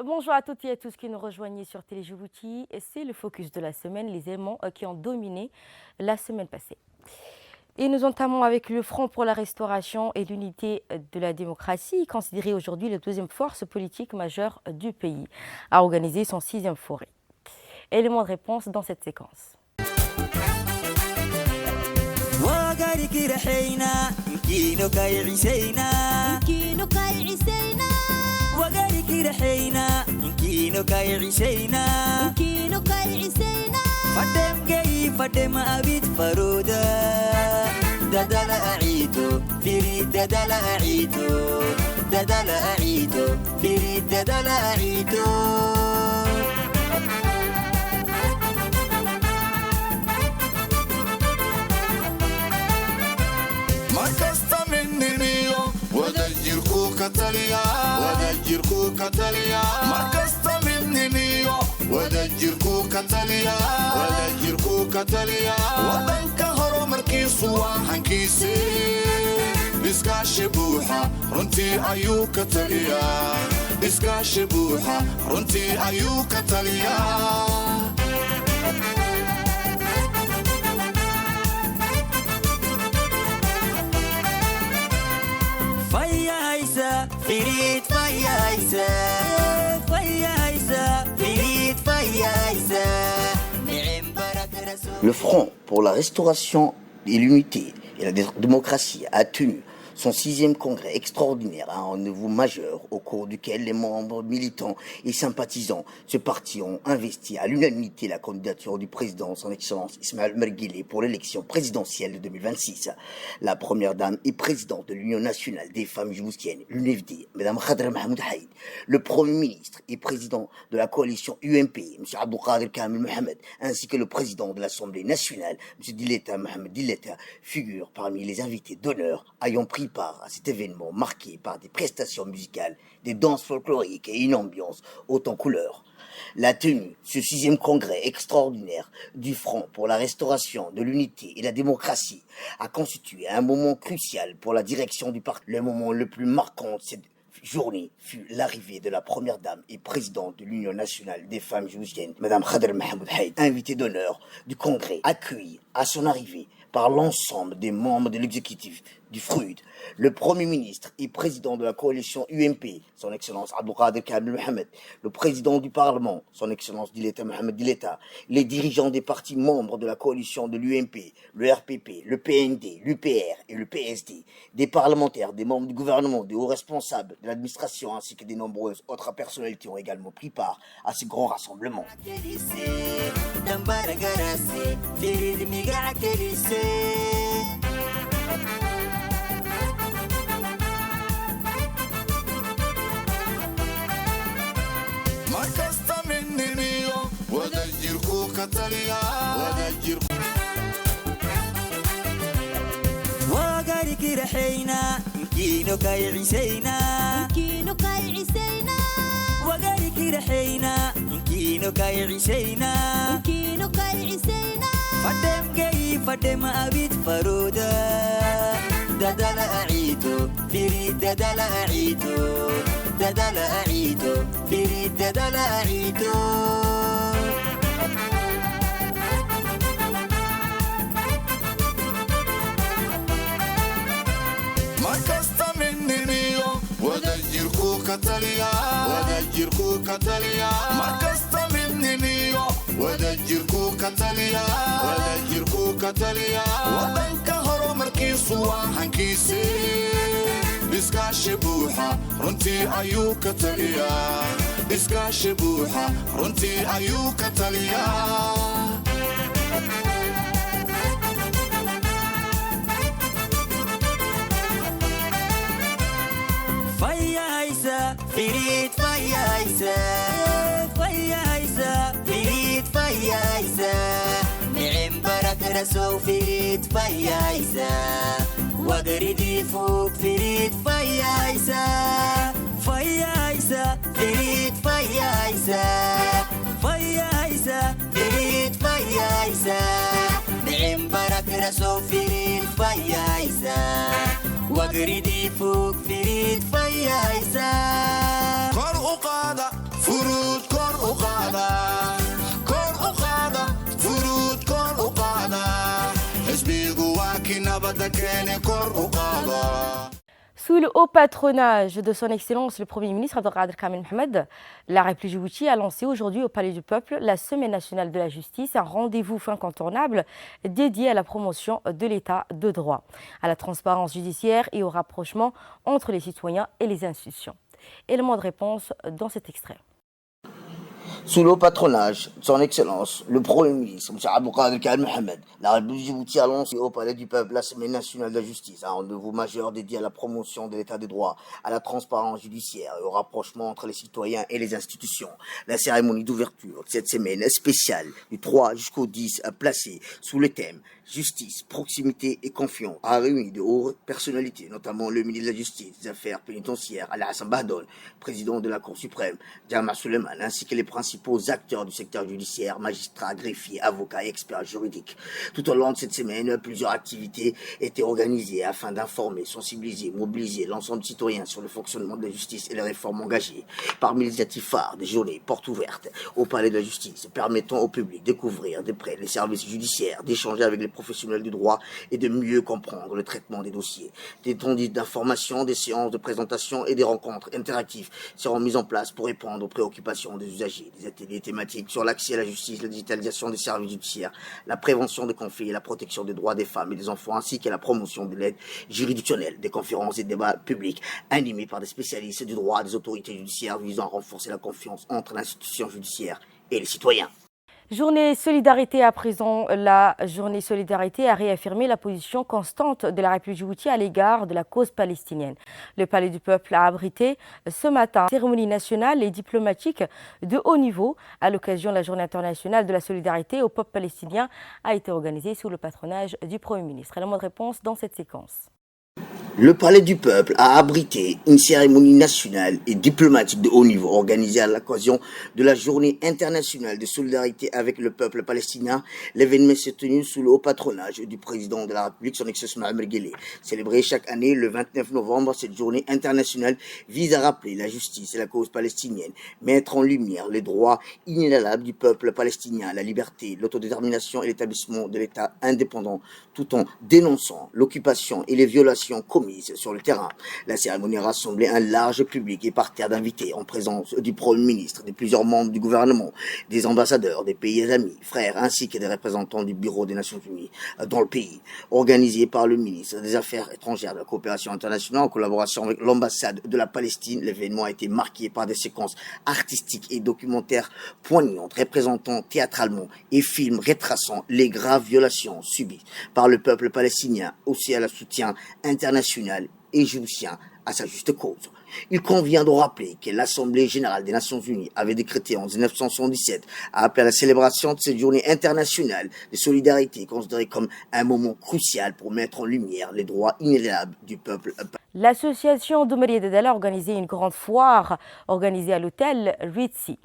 Bonjour à toutes et à tous qui nous rejoignent sur Télé Djibouti. C'est le focus de la semaine, les éléments qui ont dominé la semaine passée. Et nous entamons avec le Front pour la restauration et l'unité de la démocratie, considéré aujourd'hui la deuxième force politique majeure du pays, a organisé son 6e forum. Élément de réponse dans cette séquence. فدم أبيت فرودا ددل أعيدو فريد ددل أعيدو ددل أعيدو فريد ددل أعيدو ما كستا مني ميو ودجركو كتاليا ودجركو كتاليا ما كستا مني ميو ودجركو كتاليا ودجركو كتاليا ودنك هرو مركيسو وحنكيسي بسكاش بوحة رنتي أيو كتاليا بسكاش بوحة رنتي أيو كتاليا فريد فيايسا فيايسا فريد فيايسا Le Front pour la restauration et l'unité et la démocratie a tenu son 6e congrès extraordinaire à un rendez-vous majeur au cours duquel les membres militants et sympathisants de ce parti ont investi à l'unanimité la candidature du président, son excellence Ismaël Omar Guelleh, pour l'élection présidentielle de 2026. La première dame et présidente de l'Union nationale des femmes djiboutiennes, l'UNFD, Mme Khadra Mahmoud Haïd, le premier ministre et président de la coalition UMP, M. Abdelkader Kamel Mohamed, ainsi que le président de l'Assemblée nationale, M. Dileta Mohamed Dileta, figurent parmi les invités d'honneur ayant pris part à cet événement marqué par des prestations musicales, des danses folkloriques et une ambiance haute en couleurs. La tenue, ce 6e congrès extraordinaire du Front pour la restauration de l'unité et la démocratie, a constitué un moment crucial pour la direction du parti. Le moment le plus marquant de cette journée fut l'arrivée de la première dame et présidente de l'Union nationale des femmes djiboutiennes, Mme Khadra Mahmoud Haïd, invitée d'honneur du congrès, accueillie à son arrivée par l'ensemble des membres de l'exécutif du FRUD, le Premier ministre et président de la coalition UMP, son Excellence Abdelkader Kamel Mohamed, le président du Parlement, son Excellence Dileta Mohamed Dileta, les dirigeants des partis membres de la coalition de l'UMP, le RPP, le PND, l'UPR et le PSD, des parlementaires, des membres du gouvernement, des hauts responsables de l'administration ainsi que des nombreuses autres personnalités ont également pris part à ce grand rassemblement. وقاري كده حينا يمكنو كاي عيسينا يمكنو كاي عيسينا وقاري كده حينا يمكنو كاي عيسينا يمكنو كاي عيسينا فدم جاي فدم أبيت فرودا ددل أعيدو فريد ددل أعيدو ددل أعيدو فريد ددل أعيدو كتاليا ودجركو كتاليا ما كستا مني ميو ودجركو كتاليا ودجركو كتاليا ودنك هرو مركيسو وحنكيسي بسكاش بوحة رنتي أيو كتاليا بسكاش بوحة رنتي أيو كتاليا فريد فيايسا فيايسا فريد فيايسا نعم برك رسو فريد فيايسا وقردي فوق فريد فيايسا فيايسا فريد فيايسا فيايسا فريد فيايسا نعم برك رسو فريد فيايسا وقردي فوق فريد فيايسا قرء قادة furuud kor u qaada furuud kor u qaada xisbigu waa kii nabadda keene kor u qaada. Sous le haut patronage de son Excellence le Premier ministre Abdelkader Kamel Mohamed, la République Djibouti a lancé aujourd'hui au Palais du Peuple la Semaine nationale de la justice, un rendez-vous incontournable dédié à la promotion de l'état de droit, à la transparence judiciaire et au rapprochement entre les citoyens et les institutions. Élément de réponse dans cet extrait. Sous le patronage de son Excellence, le Premier ministre, M. Abdelkader Kamel Mohamed, la République Djibouti a lancé au Palais du Peuple la Semaine nationale de la justice, un rendez-vous majeur dédié à la promotion de l'état de droit, à la transparence judiciaire et au rapprochement entre les citoyens et les institutions. La cérémonie d'ouverture de cette semaine spéciale du 3 jusqu'au 10 placée sous le thème Justice, proximité et confiance a réuni de hautes personnalités, notamment le ministre de la Justice, des Affaires pénitentiaires, Alassane Bahdon, président de la Cour suprême, Djama Suleiman, ainsi que les principaux acteurs du secteur judiciaire, magistrats, greffiers, avocats et experts juridiques. Tout au long de cette semaine, plusieurs activités étaient organisées afin d'informer, sensibiliser, mobiliser l'ensemble des citoyens sur le fonctionnement de la justice et les réformes engagées. Parmi les initiatives phares, des journées portes ouvertes au Palais de la Justice, permettant au public de découvrir de près les services judiciaires, d'échanger avec les professionnels du droit et de mieux comprendre le traitement des dossiers. Des tondus d'information, des séances de présentation et des rencontres interactives seront mises en place pour répondre aux préoccupations des usagers. Des ateliers thématiques sur l'accès à la justice, la digitalisation des services judiciaires, la prévention des conflits et la protection des droits des femmes et des enfants, ainsi que la promotion de l'aide juridictionnelle, des conférences et débats publics animés par des spécialistes du droit, des autorités judiciaires visant à renforcer la confiance entre l'institution judiciaire et les citoyens. Journée solidarité à présent. La journée solidarité a réaffirmé la position constante de la République Djibouti à l'égard de la cause palestinienne. Le Palais du Peuple a abrité ce matin une cérémonie nationale et diplomatique de haut niveau à l'occasion de la Journée internationale de la solidarité au peuple palestinien a été organisée sous le patronage du Premier ministre. Élément de réponse dans cette séquence. Le Palais du Peuple a abrité une cérémonie nationale et diplomatique de haut niveau organisée à l'occasion de la Journée internationale de solidarité avec le peuple palestinien. L'événement s'est tenu sous le haut patronage du président de la République, son Excellence Mohamed Guelleh. Célébrée chaque année le 29 novembre, cette journée internationale vise à rappeler la justice et la cause palestinienne, mettre en lumière les droits inénarrables du peuple palestinien, la liberté, l'autodétermination et l'établissement de l'État indépendant, tout en dénonçant l'occupation et les violations commises sur le terrain. La cérémonie a rassemblé un large public et parterre d'invités en présence du Premier ministre, de plusieurs membres du gouvernement, des ambassadeurs, des pays amis, frères, ainsi que des représentants du Bureau des Nations Unies dans le pays. Organisé par le ministre des Affaires étrangères de la coopération internationale en collaboration avec l'ambassade de la Palestine, l'événement a été marqué par des séquences artistiques et documentaires poignantes, représentant théâtralement et films retraçant les graves violations subies par le peuple palestinien, aussi à la soutien international et djiboutien à sa juste cause. Il convient de rappeler que l'Assemblée générale des Nations Unies avait décrété en 1977 à appeler à la célébration de cette journée internationale de solidarité considérée comme un moment crucial pour mettre en lumière les droits inéluctables du peuple. L'association d'Oumariya Dadala a organisé une grande foire organisée à l'hôtel Ritzi.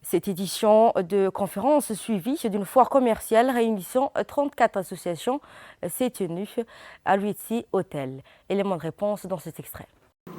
Cette édition de conférence suivie d'une foire commerciale réunissant 34 associations s'est tenue à Ritzi Hotel. Élément de réponse dans cet extrait.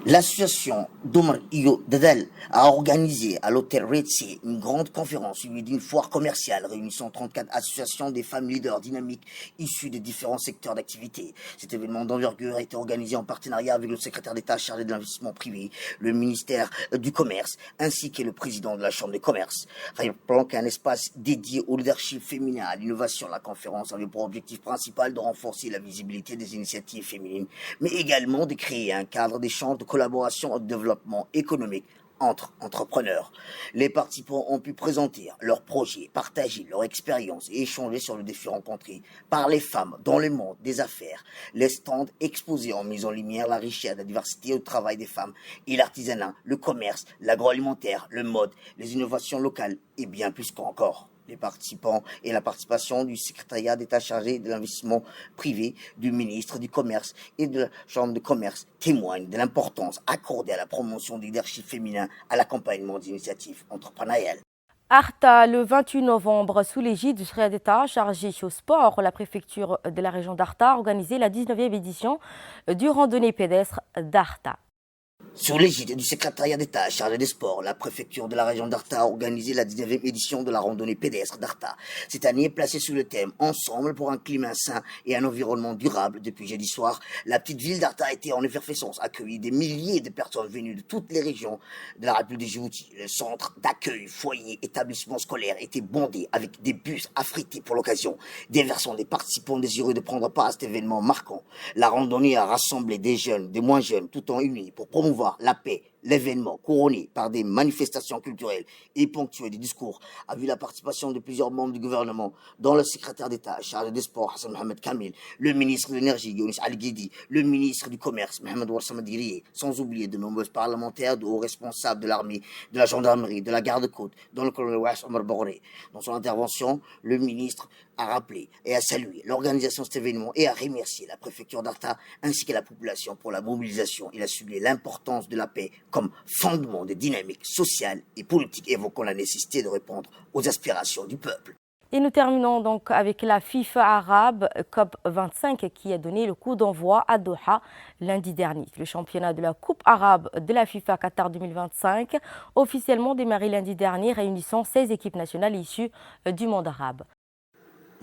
L'association d'Oumariya Dadala a organisé à l'hôtel Ritzi une grande conférence suivie d'une foire commerciale réunissant 34 associations des femmes leaders dynamiques issues de différents secteurs d'activité. Cet événement d'envergure a été organisé en partenariat avec le secrétaire d'État chargé de l'investissement privé, le ministère du Commerce, ainsi que le président de la Chambre de commerce. Rappelant qu'un espace dédié au leadership féminin, à l'innovation, la conférence avait pour objectif principal de renforcer la visibilité des initiatives féminines, mais également de créer un cadre d'échange, de collaboration et de développement économique entre entrepreneurs. Les participants ont pu présenter leurs projets, partager leur expérience et échanger sur le défi rencontré par les femmes dans le monde des affaires. Les stands exposés ont mis en lumière la richesse, la diversité au travail des femmes et l'artisanat, le commerce, l'agroalimentaire, le mode, les innovations locales et bien plus qu'encore. Les participants et la participation du secrétariat d'État chargé de l'investissement privé, du ministre du Commerce et de la Chambre de commerce témoignent de l'importance accordée à la promotion du leadership féminin, à l'accompagnement d'initiatives entrepreneuriales. Arta, le 28 novembre, sous l'égide du secrétaire d'État chargé au sport, la préfecture de la région d'Arta a organisé la 19e édition du randonnée pédestre d'Arta. Sous l'égide du secrétariat d'État chargé des sports, la préfecture de la région d'Arta a organisé la 19e édition de la randonnée pédestre d'Arta. Cette année, placée sous le thème « Ensemble pour un climat sain et un environnement durable » depuis jeudi soir, la petite ville d'Arta était en effervescence, accueillit des milliers de personnes venues de toutes les régions de la République de Djibouti. Le centre d'accueil, foyer, établissement scolaire était bondé avec des bus affrétés pour l'occasion, déversant des participants désireux de prendre part à cet événement marquant. La randonnée a rassemblé des jeunes, des moins jeunes, tout en unis pour promouvoir la paix. L'événement, couronné par des manifestations culturelles et ponctué des discours, a vu la participation de plusieurs membres du gouvernement, dont le secrétaire d'État chargé des sports, Hassan Mohamed Kamil, le ministre de l'Énergie, Younis Ali Guidi, le ministre du Commerce, Mohamed Warsama Diriye, sans oublier de nombreux parlementaires, de hauts responsables de l'armée, de la gendarmerie, de la garde-côte, dont le colonel Wash Omar Boré. Dans son intervention, le ministre a rappelé et a salué l'organisation de cet événement et a remercié la préfecture d'Arta ainsi que la population pour la mobilisation. Il a souligné l'importance de la paix comme fondement des dynamiques sociales et politiques, évoquant la nécessité de répondre aux aspirations du peuple. Et nous terminons donc avec la FIFA arabe COP25 qui a donné le coup d'envoi à Doha lundi dernier. Le championnat de la Coupe arabe de la FIFA Qatar 2025 officiellement démarré lundi dernier, réunissant 16 équipes nationales issues du monde arabe.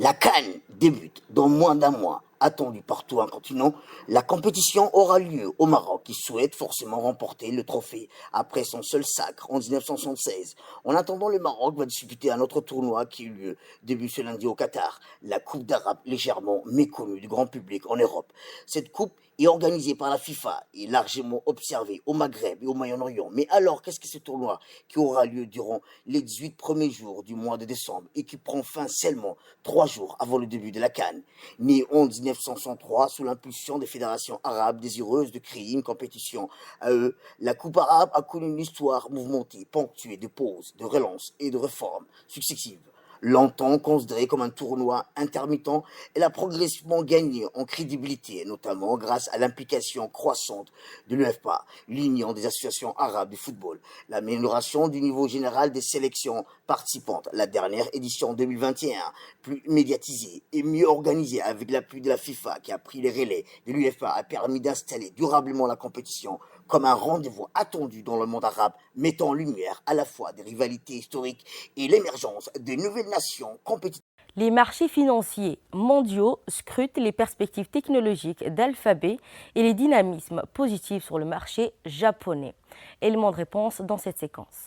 La CAN débute dans moins d'un mois. Attendue partout un continent, la compétition aura lieu au Maroc qui souhaite forcément remporter le trophée après son seul sacre en 1976. En attendant, le Maroc va disputer un autre tournoi qui a eu lieu début ce lundi au Qatar, la Coupe d'Arabe légèrement méconnue du grand public en Europe. Cette coupe est organisée par la FIFA et largement observée au Maghreb et au Moyen-Orient. Mais alors, qu'est-ce que ce tournoi qui aura lieu durant les 18 premiers jours du mois de décembre et qui prend fin seulement 3 jours avant le début de la CAN? Né en 1963 sous l'impulsion des fédérations arabes désireuses de créer une compétition à eux, la Coupe arabe a connu une histoire mouvementée, ponctuée de pauses, de relances et de réformes successives. Longtemps considéré comme un tournoi intermittent, elle a progressivement gagné en crédibilité, notamment grâce à l'implication croissante de l'UEFA, l'Union des associations arabes du football, l'amélioration du niveau général des sélections participantes, la dernière édition 2021, plus médiatisée et mieux organisée avec l'appui de la FIFA qui a pris les relais de l'UEFA, a permis d'installer durablement la compétition comme un rendez-vous attendu dans le monde arabe, mettant en lumière à la fois des rivalités historiques et l'émergence de nouvelles nations compétitives. Les marchés financiers mondiaux scrutent les perspectives technologiques d'Alphabet et les dynamismes positifs sur le marché japonais. Élément de réponse dans cette séquence.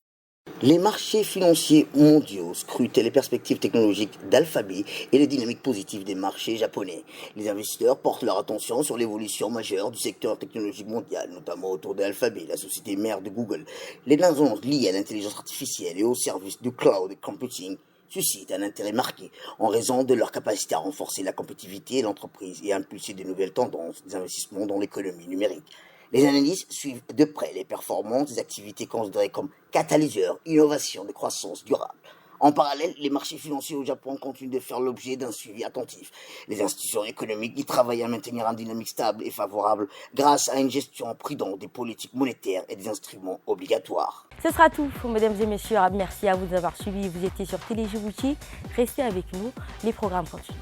Les marchés financiers mondiaux scrutent les perspectives technologiques d'Alphabet et les dynamiques positives des marchés japonais. Les investisseurs portent leur attention sur l'évolution majeure du secteur technologique mondial, notamment autour d'Alphabet, la société mère de Google. Les tendances liées à l'intelligence artificielle et aux services du cloud computing suscitent un intérêt marqué en raison de leur capacité à renforcer la compétitivité de l'entreprise et à impulser de nouvelles tendances des investissements dans l'économie numérique. Les analystes suivent de près les performances des activités considérées comme catalyseurs, innovation de croissance durable. En parallèle, les marchés financiers au Japon continuent de faire l'objet d'un suivi attentif. Les institutions économiques y travaillent à maintenir une dynamique stable et favorable grâce à une gestion prudente des politiques monétaires et des instruments obligatoires. Ce sera tout, mesdames et messieurs. Merci à vous d'avoir suivi. Vous étiez sur Télé Djibouti. Restez avec nous, les programmes continuent.